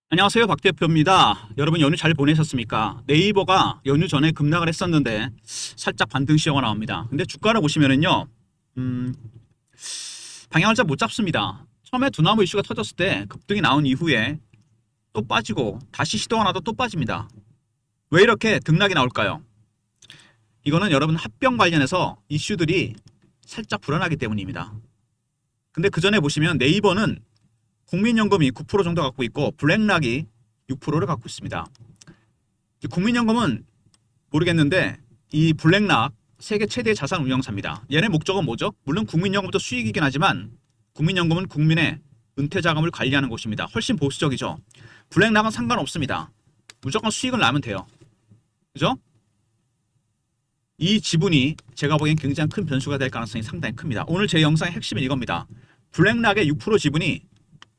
안녕하세요. 박 대표입니다. 여러분 연휴 잘 보내셨습니까? 네이버가 연휴 전에 급락을 했었는데 살짝 반등 시효가 나옵니다. 근데 주가를 보시면은요, 방향을 잘 못 잡습니다. 처음에 두나무 이슈가 터졌을 때 급등이 나온 이후에 또 빠지고 다시 시도가 나도 또 빠집니다. 왜 이렇게 등락이 나올까요? 이거는 여러분 합병 관련해서 이슈들이 살짝 불안하기 때문입니다. 근데 그 전에 보시면 네이버는 국민연금이 9% 정도 갖고 있고 블랙락이 6%를 갖고 있습니다. 국민연금은 모르겠는데 이 블랙락 세계 최대 자산 운용사입니다. 얘네 목적은 뭐죠? 물론 국민연금도 수익이긴 하지만 국민연금은 국민의 은퇴 자금을 관리하는 곳입니다. 훨씬 보수적이죠. 블랙락은 상관없습니다. 무조건 수익을 나면 돼요. 그죠? 이 지분이 제가 보기엔 굉장히 큰 변수가 될 가능성이 상당히 큽니다. 오늘 제 영상의 핵심은 이겁니다. 블랙락의 6% 지분이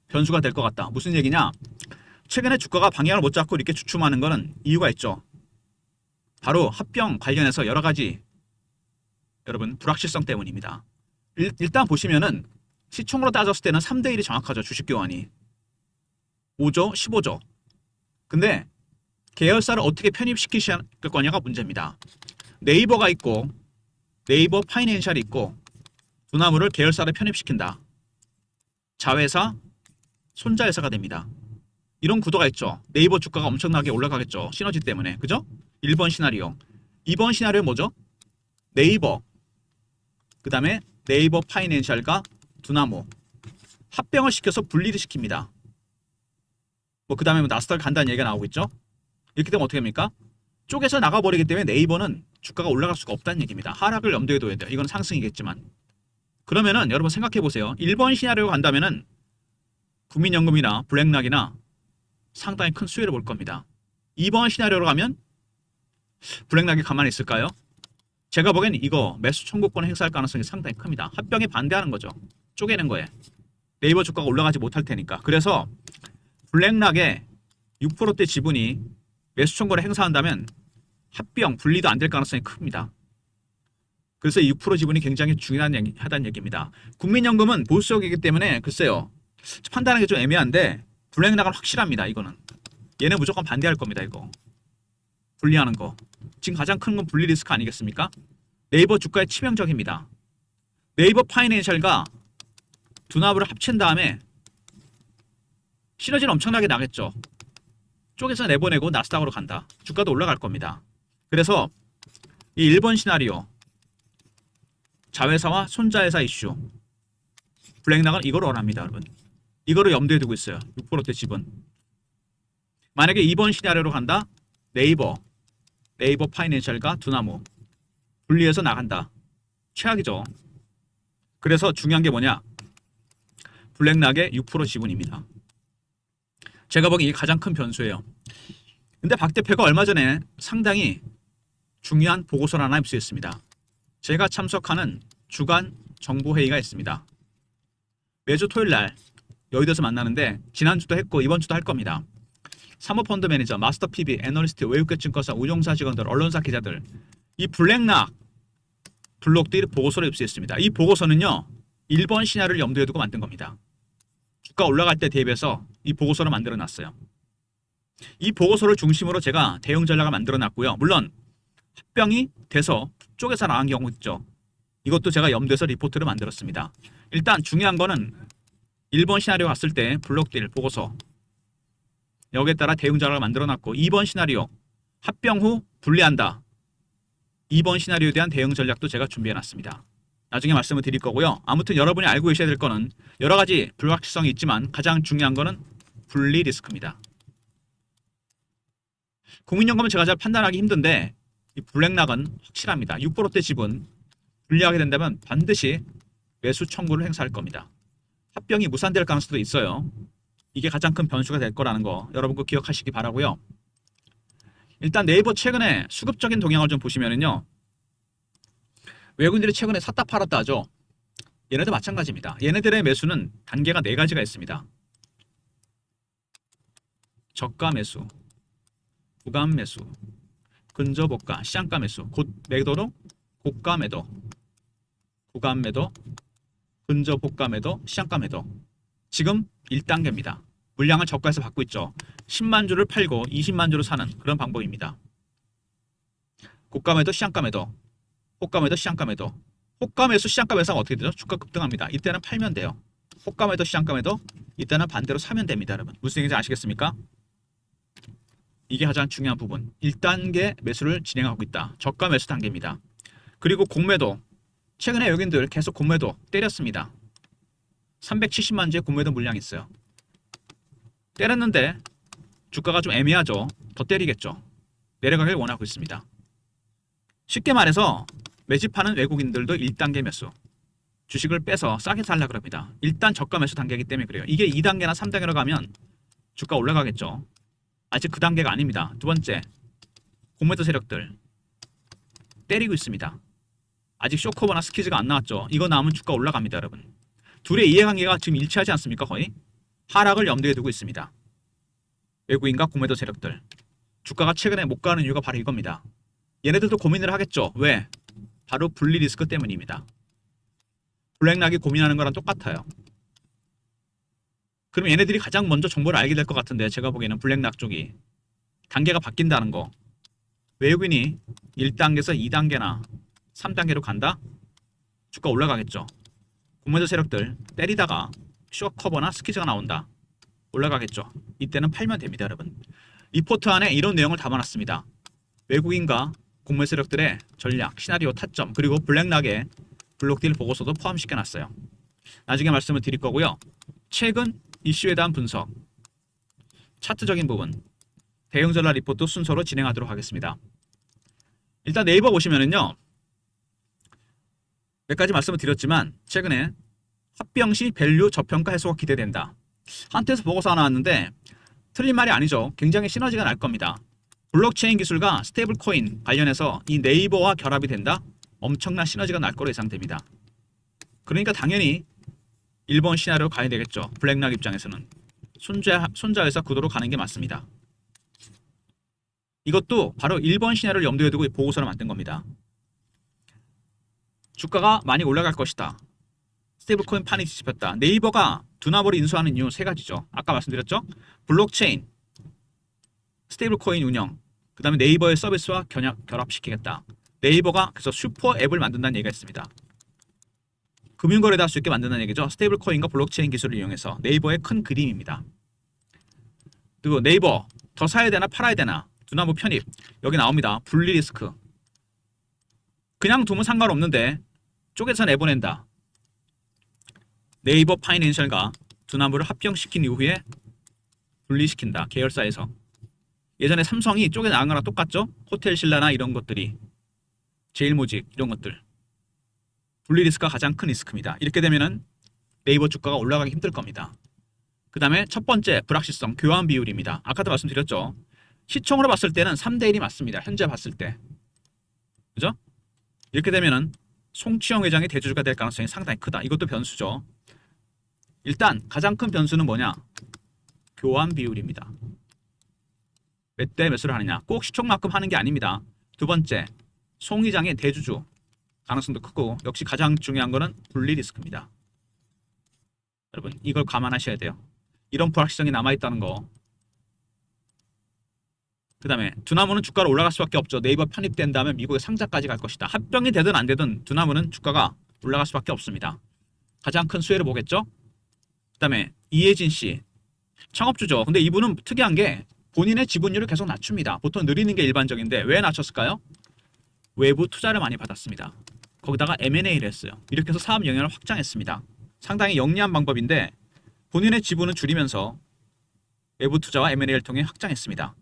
변수가 될 것 같다. 무슨 얘기냐? 최근에 주가가 방향을 못 잡고 이렇게 주춤하는 것은 이유가 있죠. 바로 합병 관련해서 여러 가지 여러분 불확실성 때문입니다. 일단 보시면은 시총으로 따졌을 때는 3대 1이 정확하죠. 주식 교환이 5조, 15조. 근데 계열사를 어떻게 편입시키실 거냐가 문제입니다. 네이버가 있고 네이버 파이낸셜이 있고 두나무를 계열사를 편입시킨다. 자회사 손자회사가 됩니다. 이런 구도가 있죠. 네이버 주가가 엄청나게 올라가겠죠. 시너지 때문에. 그죠? 1번 시나리오. 2번 시나리오 뭐죠? 네이버. 그 다음에 네이버 파이낸셜과 두나무. 합병을 시켜서 분리를 시킵니다. 그 다음에 나스닥 간다는 얘기가 나오고 있죠. 이렇게 되면 어떻게 됩니까? 쪼개서 나가버리기 때문에 네이버는 주가가 올라갈 수가 없다는 얘기입니다. 하락을 염두에 둬야 돼요. 이건 상승이겠지만. 그러면은 여러분 생각해 보세요. 1번 시나리오 간다면은 국민연금이나 블랙락이나 상당히 큰 수혜를 볼 겁니다. 2번 시나리오로 가면 블랙락이 가만히 있을까요? 제가 보기엔 이거 매수 청구권 행사할 가능성이 상당히 큽니다. 합병에 반대하는 거죠. 쪼개는 거에. 네이버 주가가 올라가지 못할 테니까. 그래서 블랙락의 6%대 지분이 매수 청구를 행사한다면 합병, 분리도 안 될 가능성이 큽니다. 그래서 6% 지분이 굉장히 중요하다는 얘기입니다. 국민연금은 보수적이기 때문에 글쎄요. 판단하기 좀 애매한데 블랙락은 확실합니다. 이거는. 얘네 무조건 반대할 겁니다. 이거. 분리하는 거. 지금 가장 큰 건 분리 리스크 아니겠습니까? 네이버 주가에 치명적입니다. 네이버 파이낸셜과 두나무를 합친 다음에 시너지는 엄청나게 나겠죠. 쪼개서 내보내고 나스닥으로 간다. 주가도 올라갈 겁니다. 그래서 이 1번 시나리오 자회사와 손자회사 이슈 블랙락은 이걸 원합니다. 여러분. 이거를 염두에 두고 있어요. 6%대 지분. 만약에 2번 시나리오로 간다. 네이버 파이낸셜과 두나무 분리해서 나간다. 최악이죠. 그래서 중요한 게 뭐냐? 블랙락의 6% 지분입니다. 제가 보기엔 이게 가장 큰 변수예요. 근데 박 대표가 얼마 전에 상당히 중요한 보고서를 하나 입수했습니다. 제가 참석하는 주간 정보회의가 있습니다. 매주 토요일 날 여의도에서 만나는데 지난주도 했고 이번 주도 할 겁니다. 사모펀드 매니저, 마스터 PB, 애널리스트, 외국계 증권사, 운용사 직원들, 언론사 기자들 이 블랙락 블록들이 보고서를 입수했습니다. 이 보고서는요. 1번 시나리오를 염두에 두고 만든 겁니다. 주가 올라갈 때 대비해서 이 보고서를 만들어 놨어요. 이 보고서를 중심으로 제가 대응 전략을 만들어 놨고요. 물론 합병이 돼서 쪼개서 나간 경우 있죠. 이것도 제가 염두에서 리포트를 만들었습니다. 일단 중요한 거는 1번 시나리오 갔을 때 블록딜 보고서 여기에 따라 대응 전략을 만들어놨고 2번 시나리오 합병 후 분리한다. 2번 시나리오에 대한 대응 전략도 제가 준비해놨습니다. 나중에 말씀을 드릴 거고요. 아무튼 여러분이 알고 계셔야 될 거는 여러 가지 불확실성이 있지만 가장 중요한 거는 분리 리스크입니다. 국민연금은 제가 잘 판단하기 힘든데 이 블랙락은 확실합니다. 6%대 지분 분리하게 된다면 반드시 매수 청구를 행사할 겁니다. 합병이 무산될 가능성도 있어요. 이게 가장 큰 변수가 될 거라는 거 여러분 꼭 기억하시기 바라고요. 일단 네이버 최근에 수급적인 동향을 좀 보시면은요. 외국인들이 최근에 샀다 팔았다 하죠. 얘네도 마찬가지입니다. 얘네들의 매수는 단계가 4가지가 있습니다. 저가 매수, 구간 매수, 근저고가, 시장가 매수, 곧 매도로 고가 매도, 구간 매도, 근저고가 매도, 시장가 매도. 지금 1단계입니다. 물량을 저가에서 받고 있죠. 10만 주를 팔고 20만 주를 사는 그런 방법입니다. 고가 매도, 시장가 매도, 호가 매도, 시장가 매도. 호가 매수, 시장가 매수가 어떻게 되죠? 주가 급등합니다. 이때는 팔면 돼요. 호가 매도, 시장가 매도, 이때는 반대로 사면 됩니다, 여러분. 무슨 얘기인지 아시겠습니까? 이게 가장 중요한 부분. 1단계 매수를 진행하고 있다. 저가 매수 단계입니다. 그리고 공매도. 최근에 여기들 계속 공매도 때렸습니다. 370만 주의 공매도 물량이 있어요. 때렸는데 주가가 좀 애매하죠. 더 때리겠죠. 내려가길 원하고 있습니다. 쉽게 말해서 매집하는 외국인들도 1단계 매수. 주식을 빼서 싸게 살려고 합니다. 일단 저가 매수 단계이기 때문에 그래요. 이게 2단계나 3단계로 가면 주가 올라가겠죠. 아직 그 단계가 아닙니다. 두 번째, 공매도 세력들 때리고 있습니다. 아직 쇼커버나 스키즈가 안 나왔죠. 이거 나오면 주가 올라갑니다, 여러분. 둘의 이해관계가 지금 일치하지 않습니까? 거의 하락을 염두에 두고 있습니다. 외국인과 공매도 세력들. 주가가 최근에 못 가는 이유가 바로 이겁니다. 얘네들도 고민을 하겠죠. 왜? 바로 분리 리스크 때문입니다. 블랙락이 고민하는 거랑 똑같아요. 그럼 얘네들이 가장 먼저 정보를 알게 될 것 같은데 제가 보기에는 블랙락 쪽이 단계가 바뀐다는 거. 외국인이 1단계에서 2단계나 3단계로 간다? 주가 올라가겠죠. 공매도 세력들 때리다가 쇼커버나 스키즈가 나온다. 올라가겠죠. 이때는 팔면 됩니다, 여러분. 리포트 안에 이런 내용을 담아놨습니다. 외국인과 공매 세력들의 전략, 시나리오, 타점, 그리고 블랙락의 블록딜 보고서도 포함시켜놨어요. 나중에 말씀을 드릴 거고요. 최근 이슈에 대한 분석, 차트적인 부분, 대응 전략 리포트 순서로 진행하도록 하겠습니다. 일단 네이버 보시면은요. 몇 가지 말씀을 드렸지만 최근에 합병시 밸류 저평가 해소가 기대된다. 한테서 보고서 하나 나왔는데 틀린 말이 아니죠. 굉장히 시너지가 날 겁니다. 블록체인 기술과 스테이블 코인 관련해서 이 네이버와 결합이 된다. 엄청난 시너지가 날 거로 예상됩니다. 그러니까 당연히 일본 시나리오로 가야 되겠죠. 블랙락 입장에서는 손자회사 구도로 가는 게 맞습니다. 이것도 바로 일본 시나리오를 염두에 두고 보고서를 만든 겁니다. 주가가 많이 올라갈 것이다. 스테이블 코인 판이 뒤집혔다. 네이버가 두나버를 인수하는 이유 세 가지죠. 아까 말씀드렸죠. 블록체인, 스테이블 코인 운영, 그 다음에 네이버의 서비스와 결합시키겠다. 네이버가 그래서 슈퍼 앱을 만든다는 얘기가 있습니다. 금융거래도 할 수 있게 만든다는 얘기죠. 스테이블 코인과 블록체인 기술을 이용해서 네이버의 큰 그림입니다. 그리고 네이버 더 사야 되나 팔아야 되나 두나무 편입 여기 나옵니다. 분리 리스크. 그냥 두면 상관없는데 쪼개서 내보낸다. 네이버 파이낸셜과 두나무를 합병시킨 이후에 분리시킨다. 계열사에서. 예전에 삼성이 쪼개 나간 거랑 똑같죠? 호텔 신라나 이런 것들이 제일모직 이런 것들. 분리 리스크가 가장 큰 리스크입니다. 이렇게 되면은 네이버 주가가 올라가기 힘들 겁니다. 그 다음에 첫 번째 불확실성 교환 비율입니다. 아까도 말씀드렸죠. 시총으로 봤을 때는 3대1이 맞습니다. 현재 봤을 때. 그죠? 이렇게 되면은 송치영 회장이 대주주가 될 가능성이 상당히 크다. 이것도 변수죠. 일단 가장 큰 변수는 뭐냐? 교환 비율입니다. 몇 대 몇을 하느냐? 꼭 시총만큼 하는 게 아닙니다. 두 번째, 송 회장의 대주주 가능성도 크고 역시 가장 중요한 거는 분리 리스크입니다. 여러분 이걸 감안하셔야 돼요. 이런 불확실성이 남아있다는 거. 그 다음에 두나무는 주가로 올라갈 수밖에 없죠. 네이버 편입된 다음에 미국의 상장까지 갈 것이다. 합병이 되든 안 되든 두나무는 주가가 올라갈 수밖에 없습니다. 가장 큰 수혜를 보겠죠. 그 다음에 이혜진 씨 창업주죠. 근데 이분은 특이한 게 본인의 지분율을 계속 낮춥니다. 보통 늘리는 게 일반적인데 왜 낮췄을까요? 외부 투자를 많이 받았습니다. 거기다가 M&A를 했어요. 이렇게 해서 사업 영역을 확장했습니다. 상당히 영리한 방법인데 본인의 지분을 줄이면서 외부 투자와 M&A를 통해 확장했습니다.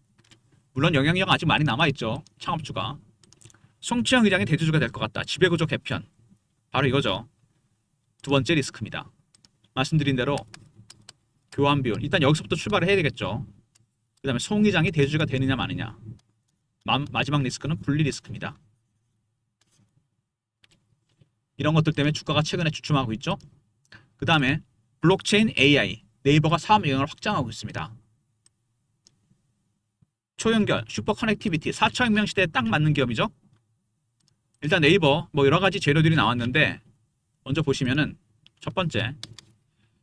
물론 영향력 아직 많이 남아있죠. 창업주가. 송치영 의장이 대주주가 될 것 같다. 지배구조 개편. 바로 이거죠. 두 번째 리스크입니다. 말씀드린 대로 교환 비율. 일단 여기서부터 출발을 해야 되겠죠. 그 다음에 송 의장이 대주주가 되느냐 마느냐. 마지막 리스크는 분리 리스크입니다. 이런 것들 때문에 주가가 최근에 주춤하고 있죠. 그 다음에 블록체인 AI. 네이버가 사업 영역을 확장하고 있습니다. 초연결, 슈퍼 커넥티비티, 4차 혁명 시대에 딱 맞는 기업이죠. 일단 네이버 뭐 여러 가지 재료들이 나왔는데 먼저 보시면은 첫 번째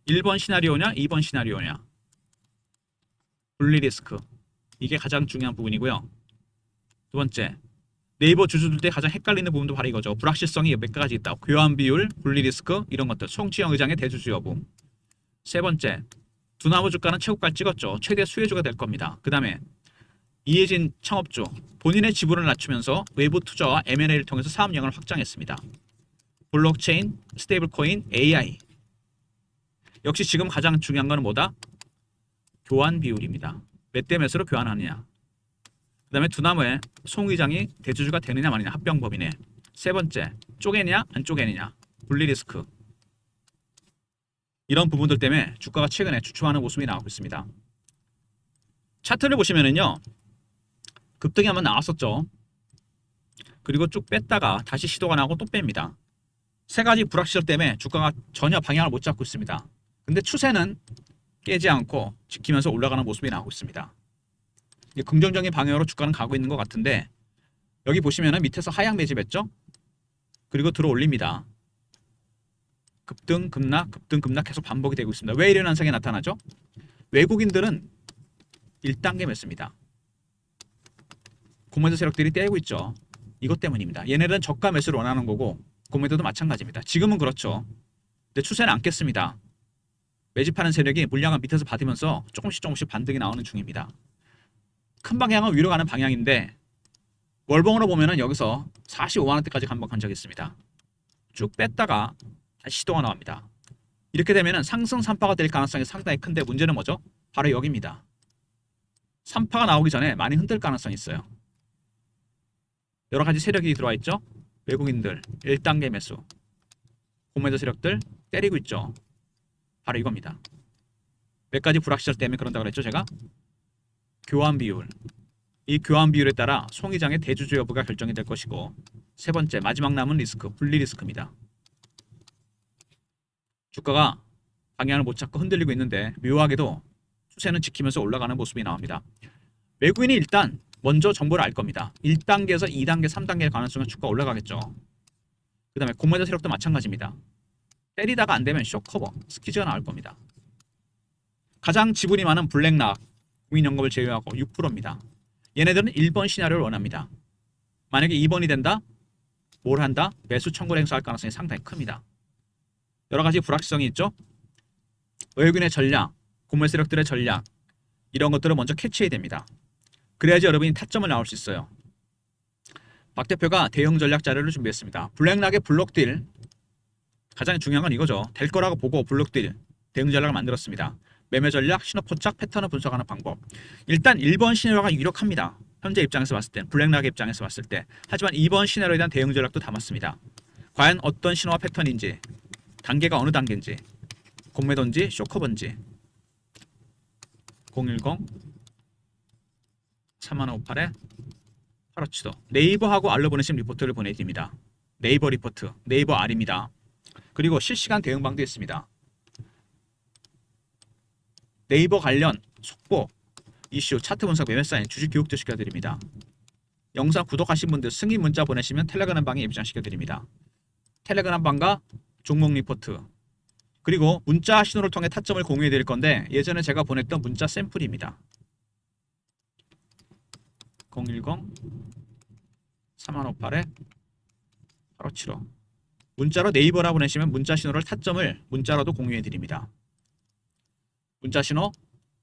1번 시나리오냐 2번 시나리오냐. 분리 리스크. 이게 가장 중요한 부분이고요. 두 번째, 네이버 주주들 때 가장 헷갈리는 부분도 바로 이거죠. 불확실성이 몇 가지 있다. 교환 비율, 분리 리스크 이런 것들. 송치영 의장의 대주주 여부. 세 번째, 두나무 주가는 최고가를 찍었죠. 최대 수혜주가 될 겁니다. 그 다음에 이해진 창업주 본인의 지분을 낮추면서 외부 투자와 M&A를 통해서 사업 영역을 확장했습니다. 블록체인, 스테이블코인, AI. 역시 지금 가장 중요한 것은 뭐다? 교환 비율입니다. 몇 대 몇으로 교환하느냐. 그 다음에 두나무의 송 의장이 대주주가 되느냐 마느냐. 합병법이네. 세 번째, 쪼개느냐 안 쪼개느냐. 분리 리스크. 이런 부분들 때문에 주가가 최근에 주춤하는 모습이 나오고 있습니다. 차트를 보시면은요, 급등이 한번 나왔었죠. 그리고 쭉 뺐다가 다시 시도가 나고 또 뺍니다. 세 가지 불확실성 때문에 주가가 전혀 방향을 못 잡고 있습니다. 근데 추세는 깨지 않고 지키면서 올라가는 모습이 나오고 있습니다. 긍정적인 방향으로 주가는 가고 있는 것 같은데, 여기 보시면은 밑에서 하향 매집했죠. 그리고 들어 올립니다. 급등 급락 급등 급락 계속 반복이 되고 있습니다. 왜 이런 현상이 나타나죠? 외국인들은 1단계 매수입니다. 공매도 세력들이 떼고 있죠. 이것 때문입니다. 얘네들은 저가 매수를 원하는 거고 공매도도 마찬가지입니다. 지금은 그렇죠. 근데 추세는 안 깼습니다. 매집하는 세력이 물량을 밑에서 받으면서 조금씩 반등이 나오는 중입니다. 큰 방향은 위로 가는 방향인데 월봉으로 보면은 여기서 45만원대까지 한번 간 적이 있습니다. 쭉 뺐다가 다시 시도가 나옵니다. 이렇게 되면은 상승 3파가 될 가능성이 상당히 큰데 문제는 뭐죠? 바로 여기입니다. 3파가 나오기 전에 많이 흔들 가능성이 있어요. 여러 가지 세력이 들어와 있죠. 외국인들 1단계 매수, 공매도 세력들 때리고 있죠. 바로 이겁니다. 몇 가지 불확실성 때문에 그런다고 그랬죠, 제가? 교환 비율. 이 교환 비율에 따라 송 의장의 대주주 여부가 결정이 될 것이고, 세 번째 마지막 남은 리스크, 분리 리스크입니다. 주가가 방향을 못 잡고 흔들리고 있는데 묘하게도 추세는 지키면서 올라가는 모습이 나옵니다. 외국인이 일단 먼저 정보를 알 겁니다. 1단계에서 2단계, 3단계에 가는 순간 주가 올라가겠죠. 그 다음에 공매도 세력도 마찬가지입니다. 때리다가 안 되면 쇼커버, 스퀴즈가 나올 겁니다. 가장 지분이 많은 블랙락, 국민연금을 제외하고 6%입니다. 얘네들은 1번 시나리오를 원합니다. 만약에 2번이 된다? 뭘 한다? 매수 청구를 행사할 가능성이 상당히 큽니다. 여러 가지 불확실성이 있죠. 외국인의 전략, 공매 세력들의 전략, 이런 것들을 먼저 캐치해야 됩니다. 그래야지 여러분이 타점을 나올 수 있어요. 박 대표가 대응 전략 자료를 준비했습니다. 블랙락의 블록딜, 가장 중요한 건 이거죠. 될 거라고 보고 블록딜, 대응 전략을 만들었습니다. 매매 전략, 신호 포착, 패턴을 분석하는 방법. 일단 1번 시나리오가 유력합니다. 현재 입장에서 봤을 때, 블랙락의 입장에서 봤을 때. 하지만 2번 시나리오에 대한 대응 전략도 담았습니다. 과연 어떤 신호와 패턴인지, 단계가 어느 단계인지, 공매도인지 쇼커버인지. 010-3158-8575 네이버하고 알로 보내신 리포트를 보내드립니다. 네이버 리포트, 네이버 R입니다. 그리고 실시간 대응방도 있습니다. 네이버 관련 속보, 이슈, 차트 분석, 매매 사인, 주식 교육도 시켜드립니다. 영상 구독하신 분들 승인 문자 보내시면 텔레그램 방에 입장시켜드립니다. 텔레그램 방과 종목 리포트, 그리고 문자 신호를 통해 타점을 공유해 드릴 건데 예전에 제가 보냈던 문자 샘플입니다. 010-3158-8575 문자로 네이버라 보내시면 문자 신호를 타점을 문자로도 공유해 드립니다. 문자 신호,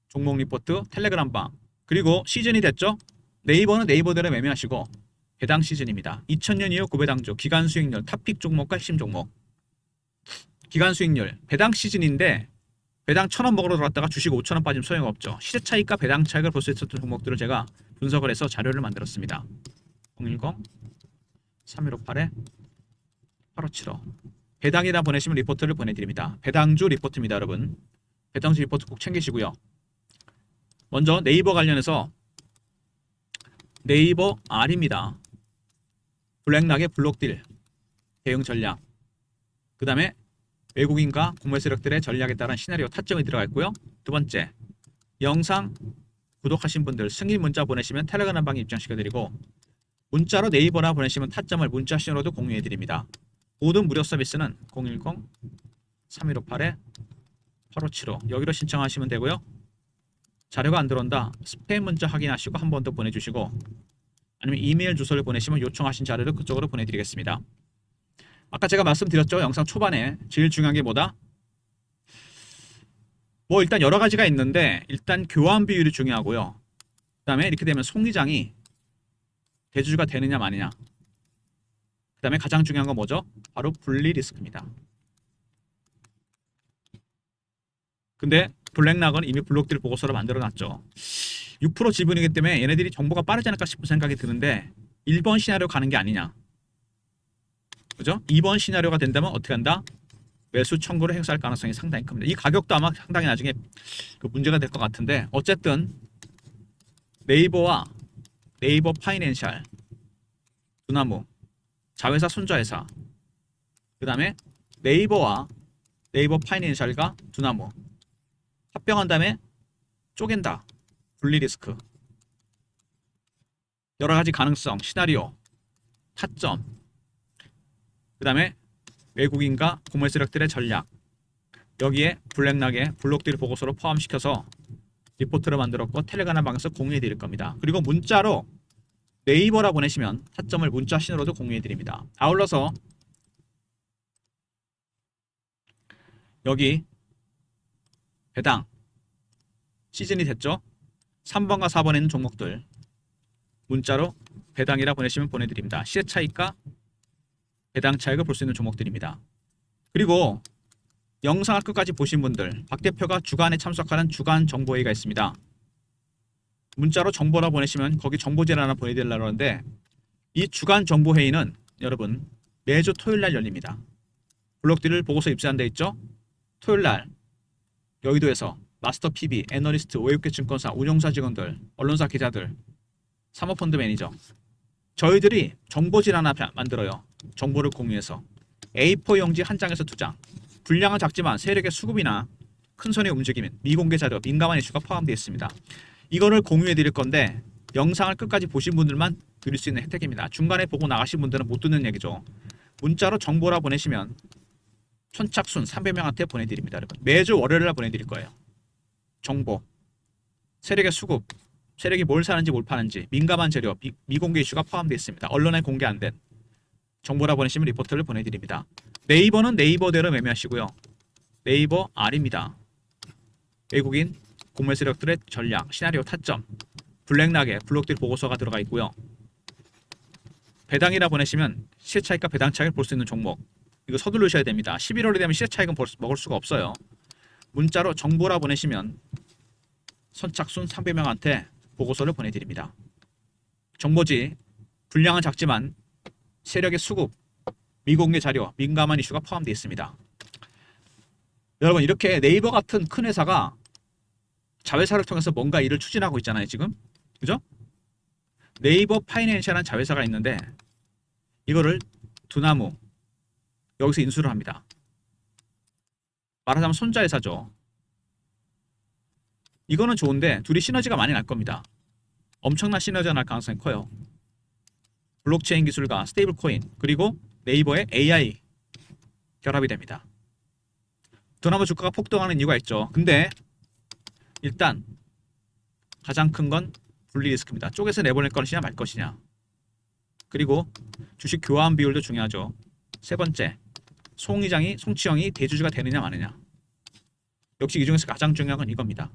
종목 리포트, 텔레그램 방, 그리고 시즌이 됐죠? 네이버는 네이버대로 매매하시고 배당 시즌입니다. 2000년 이후 고배당주, 기간 수익률, 탑픽 종목과 핵심 종목. 기간 수익률, 배당 시즌인데 배당 1000원 먹으러 들어갔다가 주식 5000원 빠지면 소용없죠. 시세 차익과 배당 차익을 볼 수 있었던 종목들을 제가 분석을 해서 자료를 만들었습니다. 010-3158-8575 배당이라 보내시면 리포트를 보내드립니다. 배당주 리포트입니다, 여러분. 배당주 리포트 꼭 챙기시고요. 먼저 네이버 관련해서 네이버 R입니다. 블랙락의 블록딜 대응 전략, 그 다음에 외국인과 공매 세력들의 전략에 따른 시나리오 타점이 들어가 있고요. 두 번째, 영상 구독하신 분들 승인 문자 보내시면 텔레그램 방에 입장시켜드리고 문자로 네이버나 보내시면 타점을 문자 신호로도 공유해드립니다. 모든 무료 서비스는 010-3158-8575 여기로 신청하시면 되고요. 자료가 안 들어온다. 스팸 문자 확인하시고 한 번 더 보내주시고, 아니면 이메일 주소를 보내시면 요청하신 자료를 그쪽으로 보내드리겠습니다. 아까 제가 말씀드렸죠. 영상 초반에 제일 중요한 게 뭐다? 뭐 일단 여러 가지가 있는데 일단 교환 비율이 중요하고요. 그 다음에 이렇게 되면 송이장이 대주주가 되느냐 마느냐. 그 다음에 가장 중요한 건 뭐죠? 바로 분리 리스크입니다. 근데 블랙락은 이미 블록딜 보고서를 만들어놨죠. 6% 지분이기 때문에 얘네들이 정보가 빠르지 않을까 싶은 생각이 드는데 1번 시나리오 가는 게 아니냐. 그죠? 2번 시나리오가 된다면 어떻게 한다? 매수 청구를 행사할 가능성이 상당히 큽니다. 이 가격도 아마 상당히 나중에 그 문제가 될 것 같은데 어쨌든 네이버와 네이버 파이낸셜, 두나무, 자회사 손자회사, 그 다음에 네이버와 네이버 파이낸셜과 두나무 합병한 다음에 쪼갠다. 분리 리스크. 여러 가지 가능성, 시나리오, 타점, 그 다음에 외국인과 공매 세력들의 전략, 여기에 블랙락의 블록딜 보고서로 포함시켜서 리포트를 만들었고 텔레그램 방에서 공유해 드릴 겁니다. 그리고 문자로 네이버라 보내시면 타점을 문자 신호로도 공유해 드립니다. 아울러서 여기 배당 시즌이 됐죠? 3번과 4번에 있는 종목들 문자로 배당이라 보내시면 보내드립니다. 시세 차익과 배당 차익을 볼 수 있는 종목들입니다. 그리고 영상을 끝까지 보신 분들, 박 대표가 주간에 참석하는 주간 정보회의가 있습니다. 문자로 정보라 보내시면 거기 정보지를 하나 보내드리려고 하는데 이 주간 정보회의는 여러분 매주 토요일날 열립니다. 블록딜을 보고서 입수한 데 있죠? 토요일날 여의도에서 마스터 PB, 애널리스트, 5회국계 증권사, 운용사 직원들, 언론사 기자들, 사모펀드 매니저 저희들이 정보질 하나 만들어요. 정보를 공유해서 A4 용지 한 장에서 2장 분량은 작지만 세력의 수급이나 큰손의 움직임, 미공개 자료, 민감한 이슈가 포함되어 있습니다. 이거를 공유해 드릴 건데 영상을 끝까지 보신 분들만 드릴 수 있는 혜택입니다. 중간에 보고 나가신 분들은 못 듣는 얘기죠. 문자로 정보라 보내시면 선착순 300명한테 보내드립니다. 여러분. 매주 월요일날 보내드릴 거예요. 정보, 세력의 수급, 세력이 뭘 사는지 뭘 파는지, 민감한 재료, 미공개 이슈가 포함되어 있습니다. 언론에 공개 안 된 정보라 보내시면 리포트를 보내드립니다. 네이버는 네이버대로 매매하시고요. 네이버 R입니다. 외국인 공매 세력들의 전략, 시나리오 타점, 블랙락의 블록딜 보고서가 들어가 있고요. 배당이라 보내시면 시세 차익과 배당 차익을 볼 수 있는 종목. 이거 서두르셔야 됩니다. 11월이 되면 시세 차익은 먹을 수가 없어요. 문자로 정보라 보내시면 선착순 300명한테 보고서를 보내드립니다. 정보지 분량은 작지만 세력의 수급, 미공개 자료, 민감한 이슈가 포함되어 있습니다. 여러분 이렇게 네이버 같은 큰 회사가 자회사를 통해서 뭔가 일을 추진하고 있잖아요. 지금 그죠? 네이버 파이낸셜한 자회사가 있는데 이거를 두나무 여기서 인수를 합니다. 말하자면 손자회사죠. 이거는 좋은데 둘이 시너지가 많이 날 겁니다. 엄청난 시너지가 날 가능성이 커요. 블록체인 기술과 스테이블 코인 그리고 네이버의 AI 결합이 됩니다. 두나무 주가가 폭등하는 이유가 있죠. 근데 일단 가장 큰 건 분리 리스크입니다. 쪼개서 내보낼 것이냐 말 것이냐. 그리고 주식 교환 비율도 중요하죠. 세 번째, 송치형이 대주주가 되느냐 마느냐. 역시 이 중에서 가장 중요한 건 이겁니다.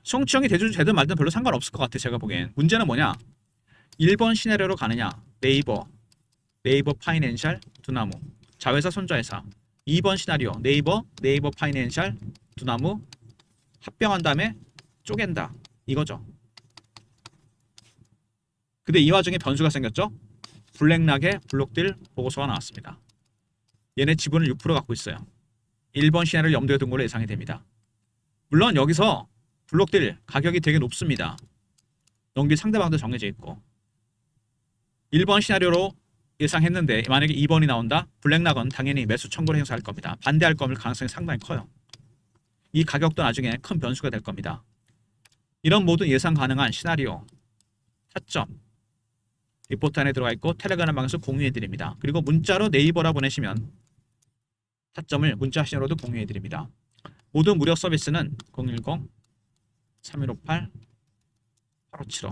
송치형이 대주주 되든 말든 별로 상관없을 것 같아요. 제가 보기엔. 문제는 뭐냐? 1번 시나리오로 가느냐. 네이버 파이낸셜, 두나무, 자회사 손자회사. 2번 시나리오 네이버 파이낸셜, 두나무 합병한 다음에 쪼갠다. 이거죠. 근데 이 와중에 변수가 생겼죠. 블랙락의 블록딜 보고서가 나왔습니다. 얘네 지분을 6% 갖고 있어요. 1번 시나리오를 염두에 둔 걸로 예상이 됩니다. 물론 여기서 블록딜 가격이 되게 높습니다. 넘길 상대방도 정해져 있고 1번 시나리오로 예상했는데 만약에 2번이 나온다? 블랙락은 당연히 매수 청구를 행사할 겁니다. 반대할 가능성이 상당히 커요. 이 가격도 나중에 큰 변수가 될 겁니다. 이런 모든 예상 가능한 시나리오, 타점, 리포트 안에 들어가 있고 텔레그램 방에서 공유해 드립니다. 그리고 문자로 네이버라 보내시면 타점을 문자 신호로도 공유해 드립니다. 모든 무료 서비스는 010 3158 8575.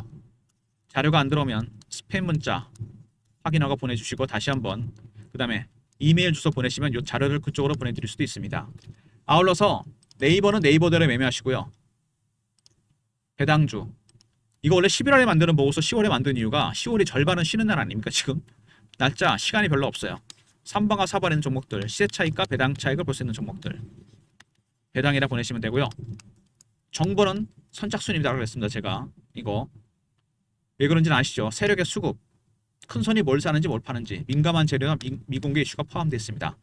자료가 안 들어오면 스팸 문자 확인하고 보내주시고 다시 한번 그 다음에 이메일 주소 보내시면 이 자료를 그쪽으로 보내드릴 수도 있습니다. 아울러서 네이버는 네이버대로 매매하시고요. 배당주 이거 원래 11월에 만드는 보고서 10월에 만든 이유가 10월이 절반은 쉬는 날 아닙니까 지금? 날짜 시간이 별로 없어요. 3번과 4번에 있는 종목들 시세 차익과 배당 차익을 볼 수 있는 종목들 배당이라 보내시면 되고요. 정보는 선착순입니다라고 했습니다. 제가 이거 왜 그런지는 아시죠? 세력의 수급 큰 손이 뭘 사는지 뭘 파는지 민감한 재료나 미공개 이슈가 포함되어 있습니다.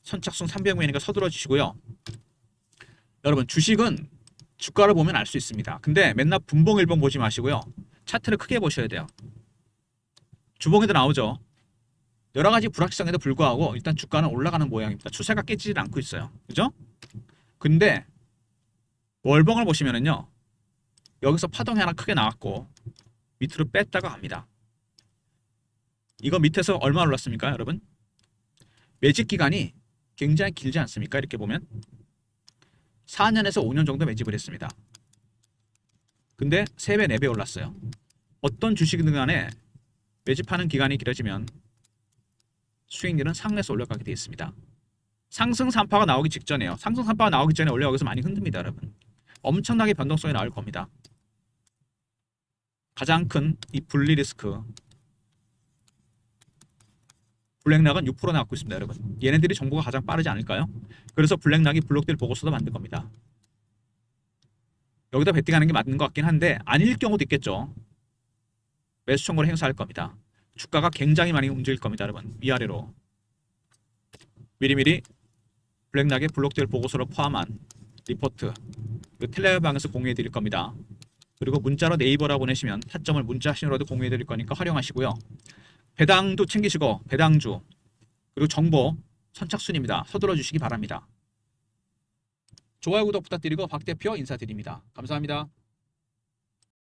선착순 300명이니까 서둘러 주시고요. 여러분 주식은 주가를 보면 알 수 있습니다. 근데 맨날 분봉일봉 보지 마시고요. 차트를 크게 보셔야 돼요. 주봉에도 나오죠. 여러 가지 불확실성에도 불구하고 일단 주가는 올라가는 모양입니다. 추세가 깨지질 않고 있어요. 그죠? 근데 월봉을 보시면은요. 여기서 파동이 하나 크게 나왔고 밑으로 뺐다가 갑니다. 이거 밑에서 얼마 올랐습니까, 여러분? 매집 기간이 굉장히 길지 않습니까? 이렇게 보면 4년에서 5년 정도 매집을 했습니다. 근데 3배, 4배 올랐어요. 어떤 주식이든 간에 매집하는 기간이 길어지면 수익률은 상승해서 올라가게 되어 있습니다. 상승 3파가 나오기 직전에요. 상승 3파가 나오기 전에 원래 여기서 많이 흔듭니다, 여러분. 엄청나게 변동성이 나올 겁니다. 가장 큰 이 분리 리스크 블랙락은 6% 나왔고 있습니다, 여러분. 얘네들이 정보가 가장 빠르지 않을까요? 그래서 블랙락이 블록들 보고서도 만든 겁니다. 여기다 베팅하는 게 맞는 것 같긴 한데 아닐 경우도 있겠죠. 매수 청구를 행사할 겁니다. 주가가 굉장히 많이 움직일 겁니다, 여러분. 위아래로 미리미리 블랙락의 블록들 보고서를 포함한 리포트 텔레그램방에서 공유해 드릴 겁니다. 그리고 문자로 네이버라 보내시면 타점을 문자 신호로도 공유해 드릴 거니까 활용하시고요. 배당도 챙기시고 배당주 그리고 정보 선착순입니다. 서둘러 주시기 바랍니다. 좋아요 구독 부탁드리고 박 대표 인사드립니다. 감사합니다.